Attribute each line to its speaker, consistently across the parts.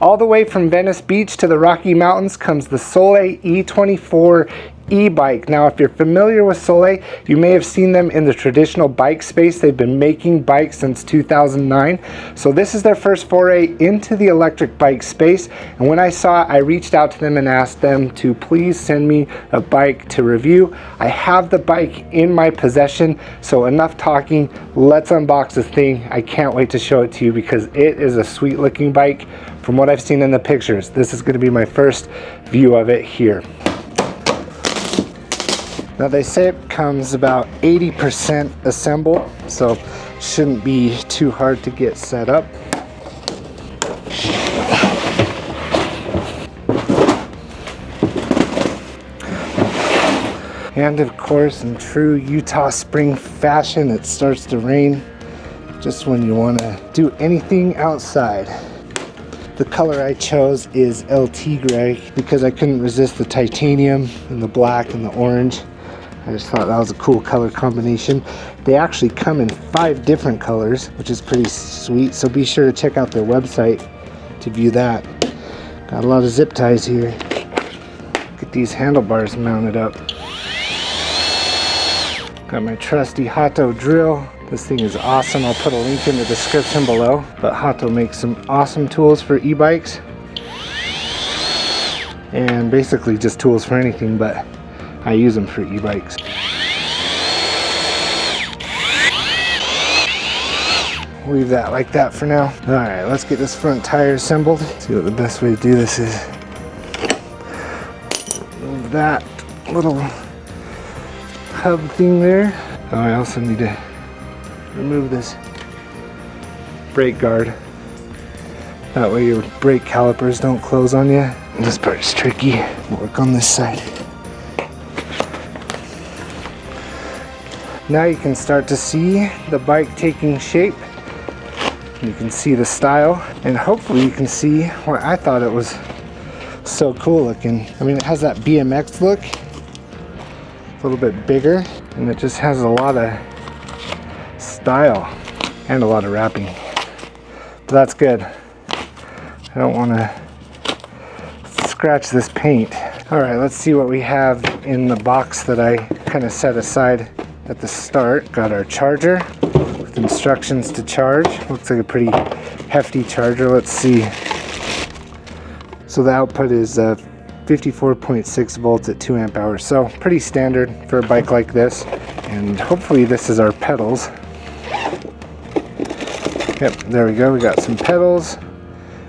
Speaker 1: All the way from Venice Beach to the Rocky Mountains comes the Solé E24 e-bike. Now, if you're familiar with Solé, you may have seen them in the traditional bike space. They've been making bikes since 2009. So this is their first foray into the electric bike space. And when I saw it, I reached out to them and asked them to please send me a bike to review. I have the bike in my possession, so enough talking. Let's unbox this thing. I can't wait to show it to you because it is a sweet looking bike. From what I've seen in the pictures, this is going to be my first view of it here. Now they say it comes about 80% assembled, so shouldn't be too hard to get set up. And of course, in true Utah spring fashion, it starts to rain just when you want to do anything outside. The color I chose is LT gray because I couldn't resist the titanium and the black and the orange. I just thought that was a cool color combination. They actually come in 5 different colors, which is pretty sweet, so be sure to check out their website to view that. Got a lot of zip ties here. Get these handlebars mounted up. Got my trusty Hoto drill. This thing is awesome. I'll put a link in the description below. But Hoto makes some awesome tools for e-bikes. And basically just tools for anything, but I use them for e-bikes. Leave that like that for now. Alright, let's get this front tire assembled. See what the best way to do this is. Move that little hub thing there. Oh, I also need to remove this brake guard. That way your brake calipers don't close on you. This part's tricky. We'll work on this side. Now you can start to see the bike taking shape. You can see the style, and hopefully you can see why I thought it was so cool looking. I mean, it has that BMX look, a little bit bigger, and it just has a lot of style and a lot of wrapping. But that's good. I don't want to scratch this paint. All right, let's see what we have in the box that I kind of set aside at the start. Got our charger with instructions to charge. Looks like a pretty hefty charger. Let's see. So the output is 54.6 volts at 2 amp hours. So pretty standard for a bike like this. And hopefully this is our pedals. Yep, there we go. We got some pedals.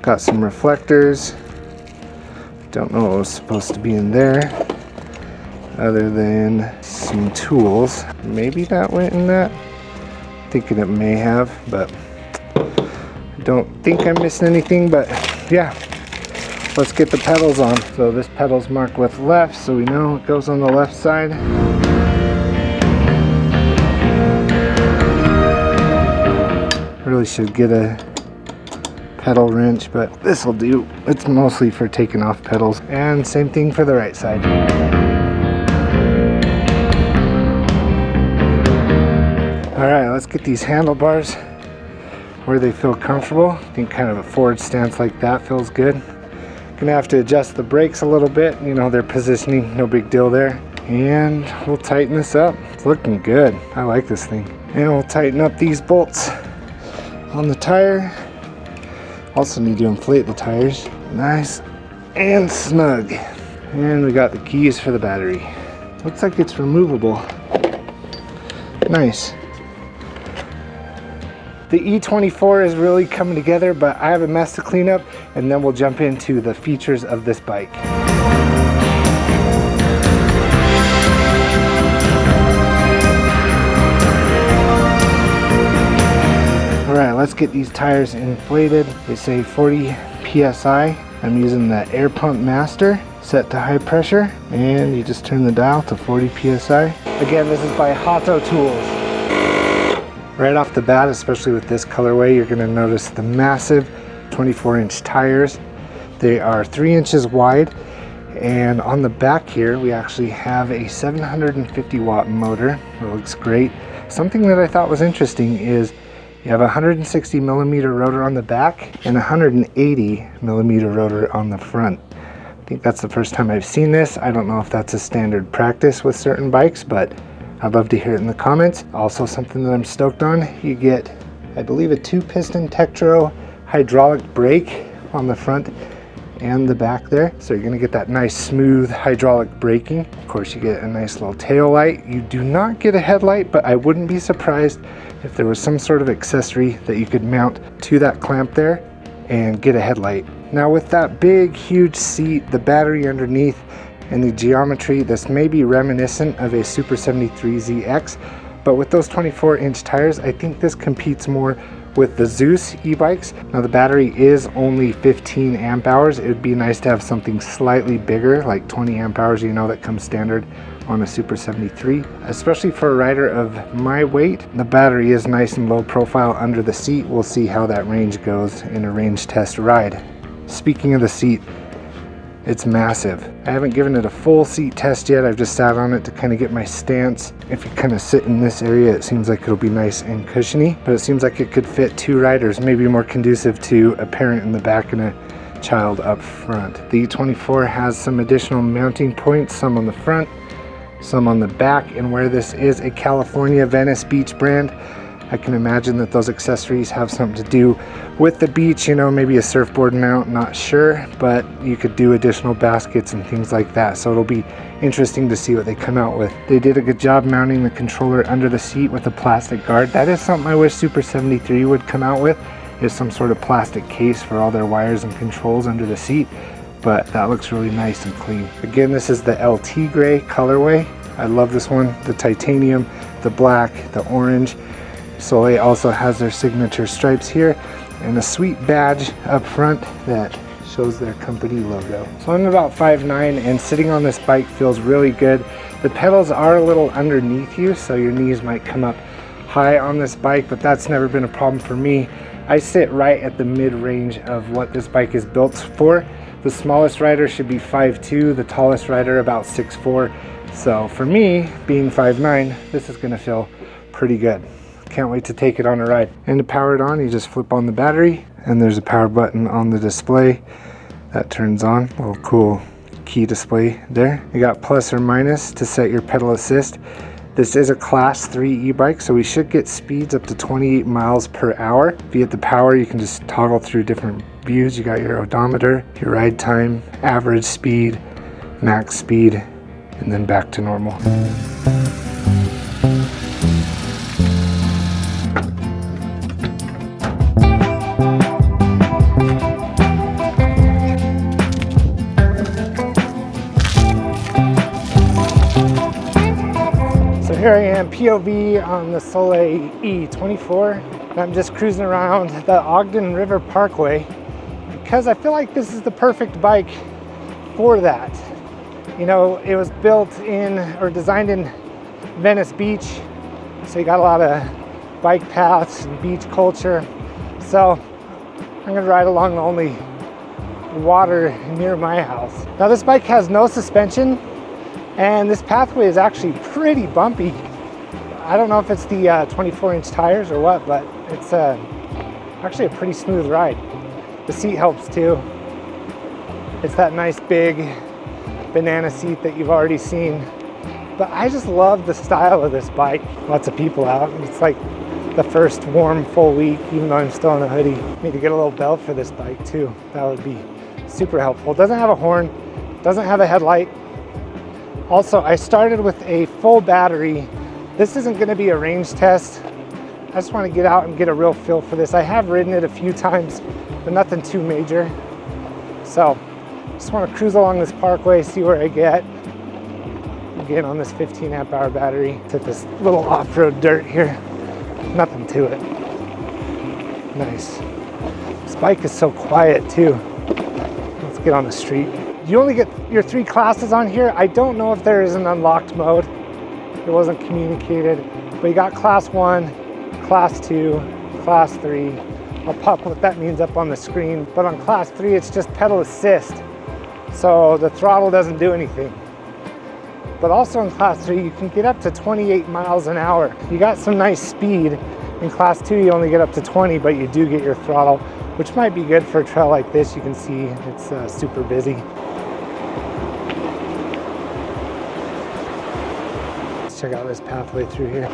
Speaker 1: Got some reflectors. Don't know what was supposed to be in there other than some tools. Maybe that went in that. Thinking it may have, but I don't think I'm missing anything. But yeah, let's get the pedals on. So this pedal's marked with left, so we know it goes on the left side. Really should get a pedal wrench, but this will do. It's mostly for taking off pedals. And same thing for the right side. Alright, let's get these handlebars where they feel comfortable. I think kind of a forward stance like that feels good. Gonna have to adjust the brakes a little bit. You know, their positioning, no big deal there. And we'll tighten this up. It's looking good. I like this thing. And we'll tighten up these bolts on the tire. Also need to inflate the tires. Nice and snug. And we got the keys for the battery. Looks like it's removable. Nice. The E24 is really coming together, but I have a mess to clean up, and then we'll jump into the features of this bike. Alright, let's get these tires inflated. They say 40 PSI. I'm using the air pump master set to high pressure, and you just turn the dial to 40 PSI. Again, this is by Hoto Tools. Right off the bat, especially with this colorway, you're going to notice the massive 24-inch tires. They are 3 inches wide, and on the back here we actually have a 750 watt motor. It looks great. Something that I thought was interesting is You have a 160 millimeter rotor on the back and a 180 millimeter rotor on the front. I think that's the first time I've seen this. I don't know if that's a standard practice with certain bikes, but I'd love to hear it in the comments. Also something that I'm stoked on, you get, I believe, a 2-piston Tektro hydraulic brake on the front and the back there. So you're gonna get that nice smooth hydraulic braking. Of course, you get a nice little tail light. You do not get a headlight, but I wouldn't be surprised if there was some sort of accessory that you could mount to that clamp there and get a headlight. Now with that big, huge seat, the battery underneath, and the geometry, this may be reminiscent of a Super 73ZX, but with those 24-inch tires, I think this competes more with the Zeus e-bikes. Now the battery is only 15 amp hours. It would be nice to have something slightly bigger, like 20 amp hours, you know, that comes standard on a Super 73. Especially for a rider of my weight, the battery is nice and low profile under the seat. We'll see how that range goes in a range test ride. Speaking of the seat, it's massive. I haven't given it a full seat test yet. I've just sat on it to kind of get my stance. If you kind of sit in this area, it seems like it'll be nice and cushiony, but it seems like it could fit 2 riders, maybe more conducive to a parent in the back and a child up front. The E24 has some additional mounting points, some on the front, some on the back, and where this is a California Venice Beach brand, I can imagine that those accessories have something to do with the beach, you know, maybe a surfboard mount, not sure, but you could do additional baskets and things like that. So it'll be interesting to see what they come out with. They did a good job mounting the controller under the seat with a plastic guard. That is something I wish Super 73 would come out with, is some sort of plastic case for all their wires and controls under the seat, but that looks really nice and clean. Again, this is the LT gray colorway. I love this one, the titanium, the black, the orange. Solé also has their signature stripes here and a sweet badge up front that shows their company logo. So I'm about 5'9", and sitting on this bike feels really good. The pedals are a little underneath you, so your knees might come up high on this bike, but that's never been a problem for me. I sit right at the mid-range of what this bike is built for. The smallest rider should be 5'2", the tallest rider about 6'4". So for me, being 5'9", this is gonna feel pretty good. Can't wait to take it on a ride. And to power it on, you just flip on the battery, and there's a power button on the display that turns on. A little cool key display there. You got plus or minus to set your pedal assist. This is a class 3 e-bike, so we should get speeds up to 28 miles per hour. If you hit the power, you can just toggle through different views. You got your odometer, your ride time, average speed, max speed, and then back to normal. Here I am, POV on the Solé E24. I'm just cruising around the Ogden River Parkway because I feel like this is the perfect bike for that. You know, it was built in or designed in Venice Beach, so you got a lot of bike paths and beach culture. So I'm gonna ride along the only water near my house. Now this bike has no suspension, and this pathway is actually pretty bumpy. I don't know if it's the 24-inch tires or what, but it's actually a pretty smooth ride. The seat helps too. It's that nice big banana seat that you've already seen. But I just love the style of this bike. Lots of people out. It's like the first warm full week, even though I'm still in a hoodie. Need to get a little belt for this bike too. That would be super helpful. It doesn't have a horn, doesn't have a headlight. Also, I started with a full battery. This isn't gonna be a range test. I just wanna get out and get a real feel for this. I have ridden it a few times, but nothing too major. So, just wanna cruise along this parkway, see where I get. Again, on this 15 amp hour battery. To this little off-road dirt here. Nothing to it. Nice. This bike is so quiet too. Let's get on the street. You only get your 3 classes on here. I don't know if there is an unlocked mode. It wasn't communicated, but you got class 1, class 2, class 3. I'll pop what that means up on the screen. But on class 3, it's just pedal assist. So the throttle doesn't do anything. But also in class 3, you can get up to 28 miles an hour. You got some nice speed, In Class 2, you only get up to 20, but you do get your throttle, which might be good for a trail like this. You can see it's super busy. Let's check out this pathway through here.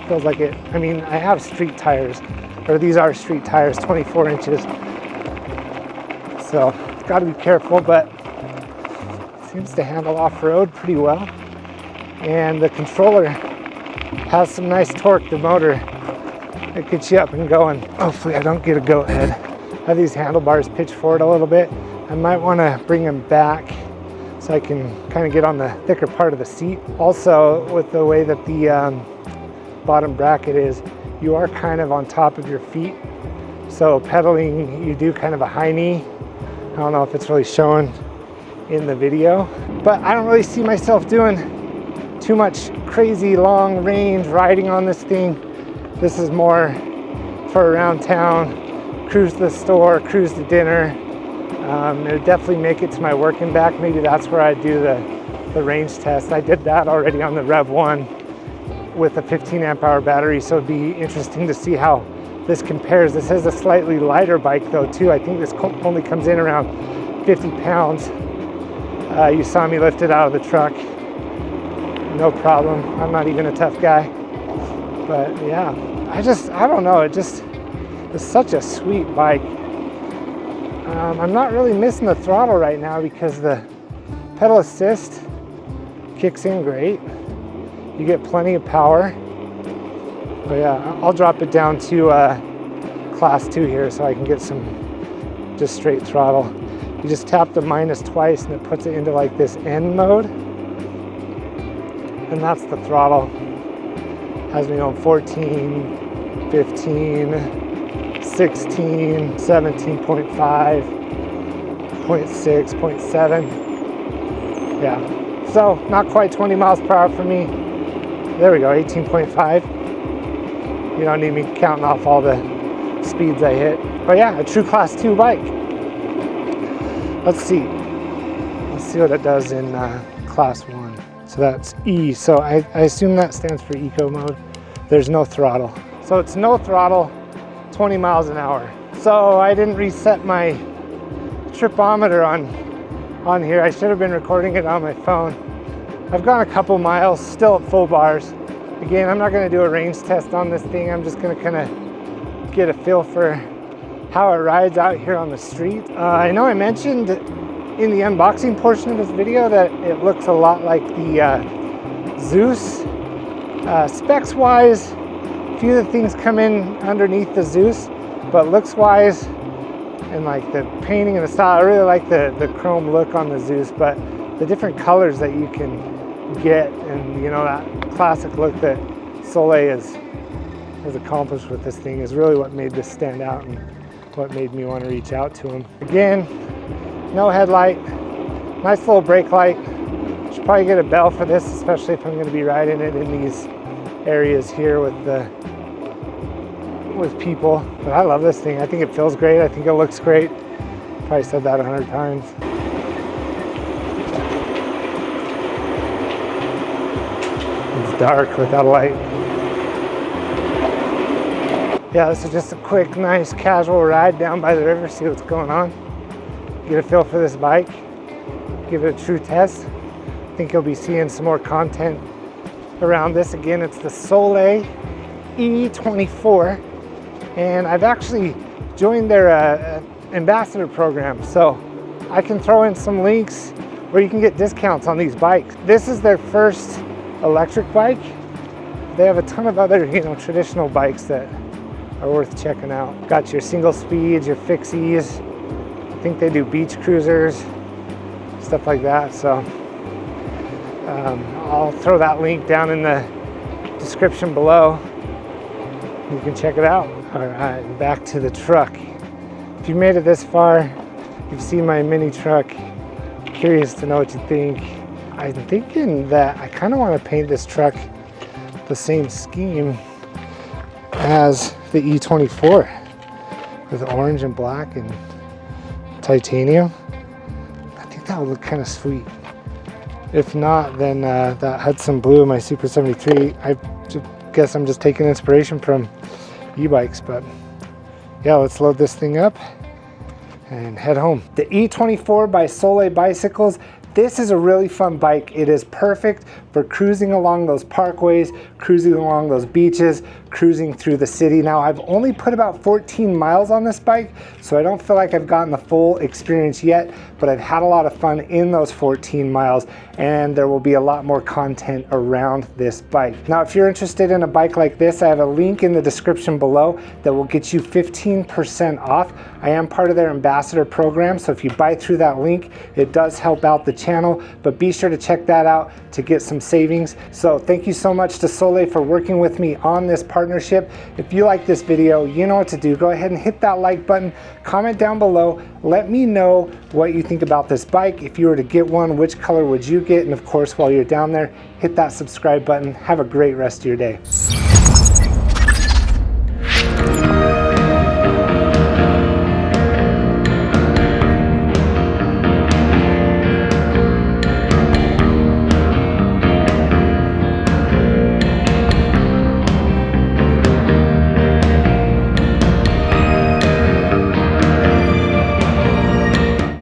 Speaker 1: Feels like it, I mean, I have street tires, or these are street tires, 24 inches. So, gotta be careful, but it seems to handle off-road pretty well. And the controller has some nice torque. The motor, it gets you up and going. Hopefully I don't get a goat head. I have these handlebars pitched forward a little bit. I might want to bring them back so I can kind of get on the thicker part of the seat. Also, with the way that the bottom bracket is, you are kind of on top of your feet. So pedaling, you do kind of a high knee. I don't know if it's really showing in the video, but I don't really see myself doing too much crazy long range riding on this thing. This is more for around town, cruise to the store, cruise to dinner. It'll definitely make it to my work and back. Maybe that's where I do the range test. I did that already on the Rev 1 with a 15 amp hour battery, so it'd be interesting to see how this compares. This is a slightly lighter bike though too. I think this only comes in around 50 pounds. You saw me lift it out of the truck. No problem. I'm not even a tough guy. But yeah, I don't know. It's such a sweet bike. I'm not really missing the throttle right now because the pedal assist kicks in great. You get plenty of power. But yeah, I'll drop it down to Class 2 here so I can get some just straight throttle. You just tap the minus twice and it puts it into like this N mode. And that's the throttle. Has me on 14, 15, 16, 17.5, 0.6, 0.7. Yeah, so not quite 20 miles per hour for me. There we go, 18.5. You don't need me counting off all the speeds I hit. But yeah, a true Class 2 bike. Let's see what it does in Class 1. So that's E, so I assume that stands for eco mode. There's no throttle. So it's no throttle, 20 miles an hour. So I didn't reset my tripometer on here. I should have been recording it on my phone. I've gone a couple miles, still at full bars. Again, I'm not gonna do a range test on this thing. I'm just gonna kind of get a feel for how it rides out here on the street. I know I mentioned in the unboxing portion of this video that it looks a lot like the Zeus. Specs wise, a few of the things come in underneath the Zeus, but looks wise and like the painting and the style, I really like the chrome look on the Zeus, but the different colors that you can get and you know that classic look that Solé has accomplished with this thing is really what made this stand out and what made me want to reach out to him. Again, no headlight, nice little brake light. Should probably get a bell for this, especially if I'm going to be riding it in these areas here with people. But I love this thing. I think it feels great. I think it looks great. Probably said that 100 times. It's dark without a light. Yeah, this is just a quick, nice, casual ride down by the river, see what's going on. Get a feel for this bike, give it a true test. I think you'll be seeing some more content around this. Again, it's the Solé E24, and I've actually joined their ambassador program, so I can throw in some links where you can get discounts on these bikes. This is their first electric bike. They have a ton of other, traditional bikes that are worth checking out. Got your single speeds, your fixies. I think they do beach cruisers, stuff like that. So I'll throw that link down in the description below. You can check it out. All right, back to the truck. If you made it this far, you've seen my mini truck. Curious to know what you think. I'm thinking that I kind of want to paint this truck the same scheme as the E24 with orange and black and titanium. I think that would look kind of sweet. If not, then that Hudson blue, my Super 73, I guess I'm just taking inspiration from e-bikes, but yeah, let's load this thing up and head home. The E24 by Solé Bicycles. This is a really fun bike. It is perfect for cruising along those parkways, cruising along those beaches, cruising through the city. Now, I've only put about 14 miles on this bike, so I don't feel like I've gotten the full experience yet, but I've had a lot of fun in those 14 miles, and there will be a lot more content around this bike. Now, if you're interested in a bike like this, I have a link in the description below that will get you 15% off. I am part of their ambassador program, so if you buy through that link, it does help out the channel, but be sure to check that out to get some savings. So thank you so much to Solé for working with me on this partnership. If you like this video, you know what to do. Go ahead and hit that like button, comment down below, let me know what you think about this bike. If you were to get one, which color would you get? And of course, while you're down there, hit that subscribe button. Have a great rest of your day.